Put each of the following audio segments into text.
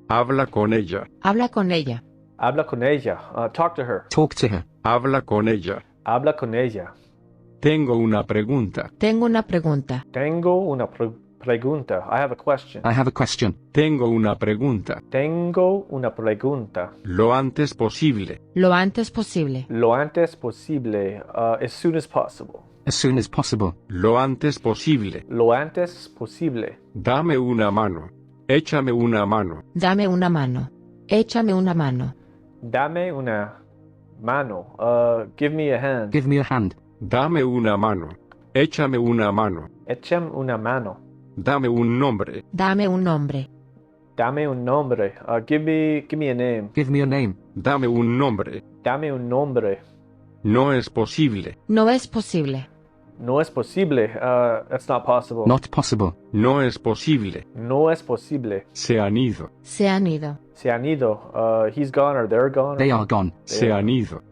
Habla con ella. Habla con ella. Habla con ella. Talk to her. Talk to her. Habla con ella. Habla con ella. Tengo una pregunta. Tengo una pregunta. Tengo una pregunta. I have a question. I have a question. Tengo una pregunta. Tengo una pregunta. Lo antes posible. Lo antes posible. Lo antes posible. As soon as possible. As soon as possible. Lo antes posible. Lo antes posible. Dame una mano. Échame una mano. Dame una mano. Échame una mano. Dame una mano. Give me a hand. Give me a hand. Dame una mano. Échame una mano. Échame una mano. Dame un nombre. Dame un nombre. Dame un nombre. Give me a name. Give me a name. Dame un nombre. Dame un nombre. No es posible. No es posible. No es posible. That's not possible. Not possible. No es posible. No es posible. Se han ido. Se han ido. Se han ido. He's gone or they're gone. They are gone. Se han ido.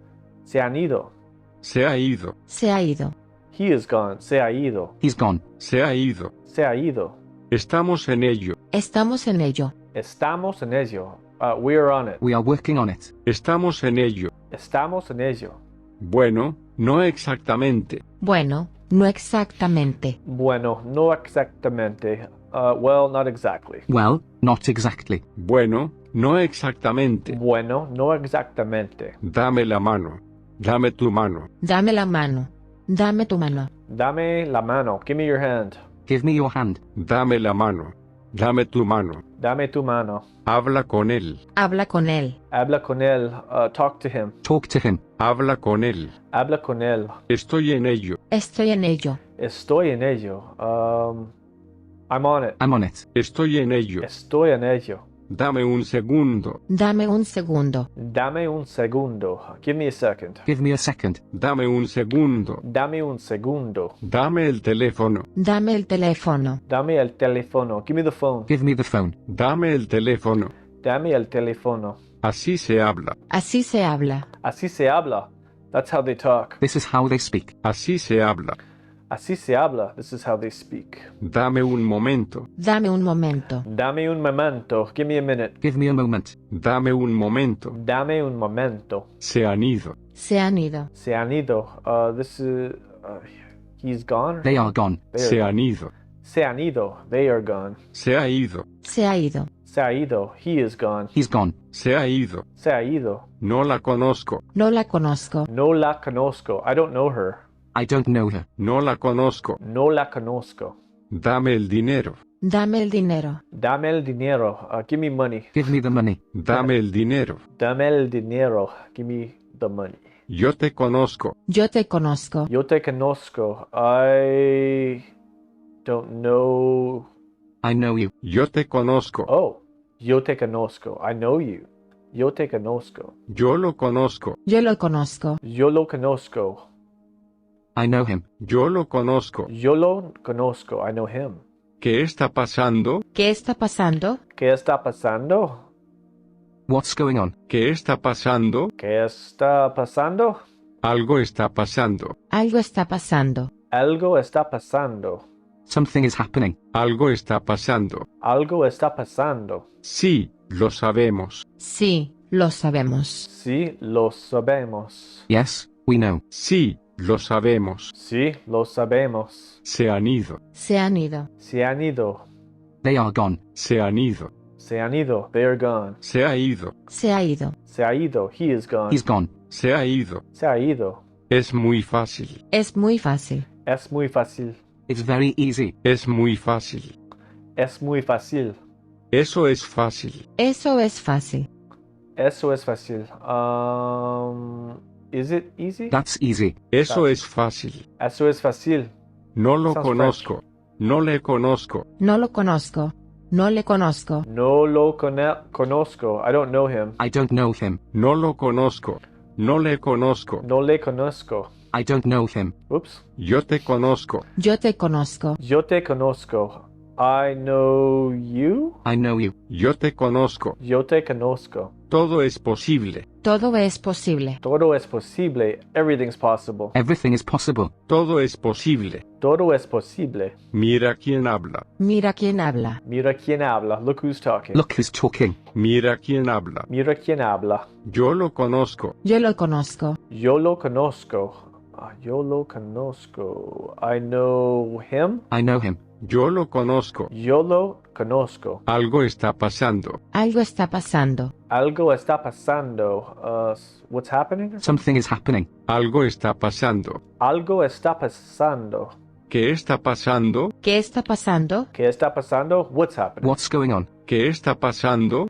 Se han ido. Se ha ido. Se ha ido. He is gone. Se ha ido. He's gone. Se ha ido. Se ha ido. Estamos en ello. Estamos en ello. Estamos en ello. We are on it. We are working on it. Estamos en ello. Estamos en ello. Bueno, no exactamente. Bueno, no exactamente. Bueno, no exactamente. Well, not exactly. Well, not exactly. Bueno, no exactamente. Bueno, no exactamente. Dame la mano. Dame tu mano. Dame la mano. Dame tu mano. Dame la mano. Give me your hand. Give me your hand. Dame la mano. Dame tu mano. Dame tu mano. Habla con él. Habla con él. Habla con él. Talk to him. Talk to him. Habla con él. Habla con él. Estoy en ello. Estoy en ello. Estoy en ello. I'm on it. I'm on it. Estoy en ello. Estoy en ello. Dame un segundo. Dame un segundo. Dame un segundo. Give me a second. Give me a second. Dame un segundo. Dame un segundo. Dame el teléfono. Dame el teléfono. Dame el teléfono. Give me the phone. Give me the phone. Dame el teléfono. Dame el teléfono. Así se habla. Así se habla. Así se habla. That's how they talk. This is how they speak. Así se habla. Así se habla. This is how they speak. Dame un momento. Dame un momento. Dame un momento. Give me a minute. Give me a moment. Dame un momento. Dame un momento. Se han ido. Se han ido. Se han ido. This is. He's gone. They are gone. Se han ido. Se han ido. They are gone. Se ha ido. Se ha ido. Se ha ido. He is gone. He's gone. Se ha ido. Se ha ido. No la conozco. No la conozco. No la conozco. I don't know her. I don't know her. No la conozco. No la conozco. Dame el dinero. Dame el dinero. Dame el dinero. Give me money. Give me the money. Dame el dinero. Dame el dinero. Give me the money. Yo te conozco. Yo te conozco. Yo te conozco. I don't know. I know you. Yo te conozco. Oh, yo te conozco. I know you. Yo te conozco. Yo lo conozco. Yo lo conozco. Yo lo conozco. I know him. Yo lo conozco. Yo lo conozco. I know him. ¿Qué está pasando? ¿Qué está pasando? ¿Qué está pasando? What's going on? ¿Qué está pasando? ¿Qué está pasando? Algo está pasando. Algo está pasando. Algo está pasando. Something is happening. Algo está pasando. Algo está pasando. Sí, lo sabemos. Sí, lo sabemos. Sí, lo sabemos. Yes, we know. Sí, lo sabemos. Sí, lo sabemos. Se han ido. Se han ido. Se han ido. They are gone. Se han ido. Se han ido. They are gone. Se ha ido. Se ha ido. Se ha ido. He is gone. He's gone. Se ha ido. Se ha ido. Es muy fácil. Es muy fácil. Es muy fácil. It's very easy. Es muy fácil. Es muy fácil. Eso es fácil. Eso es fácil. Eso es fácil. Is it easy? That's easy. Eso es fácil. Eso es fácil. No lo Sounds conozco. No le conozco. No lo conozco. No le conozco. No lo conozco. I don't know him. I don't know him. No lo conozco. No le conozco. No le conozco. I don't know him. Oops. Yo te conozco. Yo te conozco. Yo te conozco. I know you. I know you. Yo te conozco. Yo te conozco. Todo es posible. Todo es posible. Todo es posible. Everything's possible. Everything is possible. Todo es posible. Todo es posible. Mira quién habla. Mira quién habla. Mira quién habla. Look who's talking. Look who's talking. Mira quién habla. Mira quién habla. Yo lo conozco. Yo lo conozco. Yo lo conozco. Yo lo conozco. I know him. I know him. Yo lo conozco. Yo lo conozco. Algo está pasando. Algo está pasando. Algo está pasando. What's happening? Something is happening. Algo está pasando. Algo está pasando. ¿Qué está pasando? ¿Qué está pasando? ¿Qué está pasando? What's happening? What's going on? ¿Qué está pasando?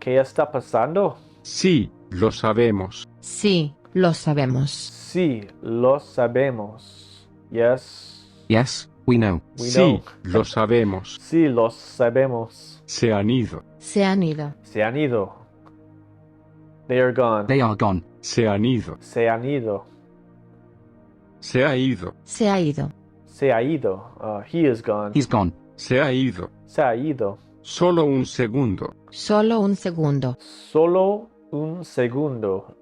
¿Qué está pasando? Sí, lo sabemos. Sí, lo sabemos. Sí, lo sabemos. Yes, Yes, we know. we Sí, know. lo sabemos. Sí, lo sabemos. Se han ido. Se han ido. Se han ido. They are gone. They are gone. Se han ido. Se han ido. Se ha ido. Se ha ido. Se ha ido. He is gone. He's gone. Se ha ido. Se ha ido. Solo un segundo. Solo un segundo. Solo un segundo.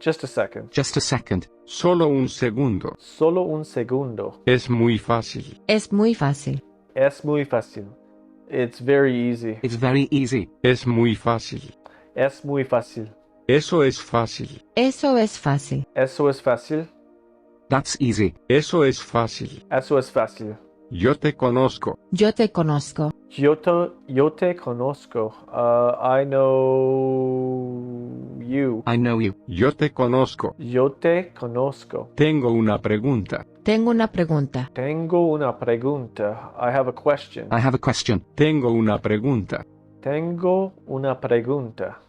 Just a second. Just a second. Solo un segundo. Solo un segundo. Es muy fácil. Es muy fácil. Es muy fácil. It's very easy. It's very easy. Es muy fácil. Es muy fácil. Eso es fácil. Eso es fácil. Eso es fácil. That's easy. Eso es fácil. Eso es fácil. Yo te conozco. Yo te conozco. Yo te conozco. I know you. I know you. Yo te conozco. Yo te conozco. Tengo una pregunta. Tengo una pregunta. Tengo una pregunta. I have a question. I have a question. Tengo una pregunta. Tengo una pregunta.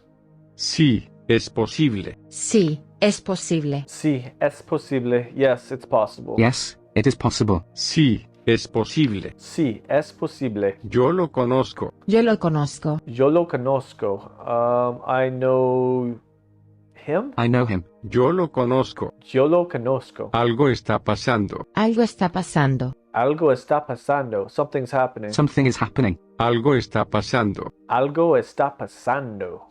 Sí, es posible. Sí, es posible. Sí, es posible. Yes, it's possible. Yes, it is possible. Sí, es posible. Sí, es posible. Yo lo conozco. Yo lo conozco. Yo lo conozco. I know him. I know him. Yo lo conozco. Yo lo conozco. Algo está pasando. Algo está pasando. Algo está pasando. Something's happening. Something is happening. Algo está pasando. Algo está pasando.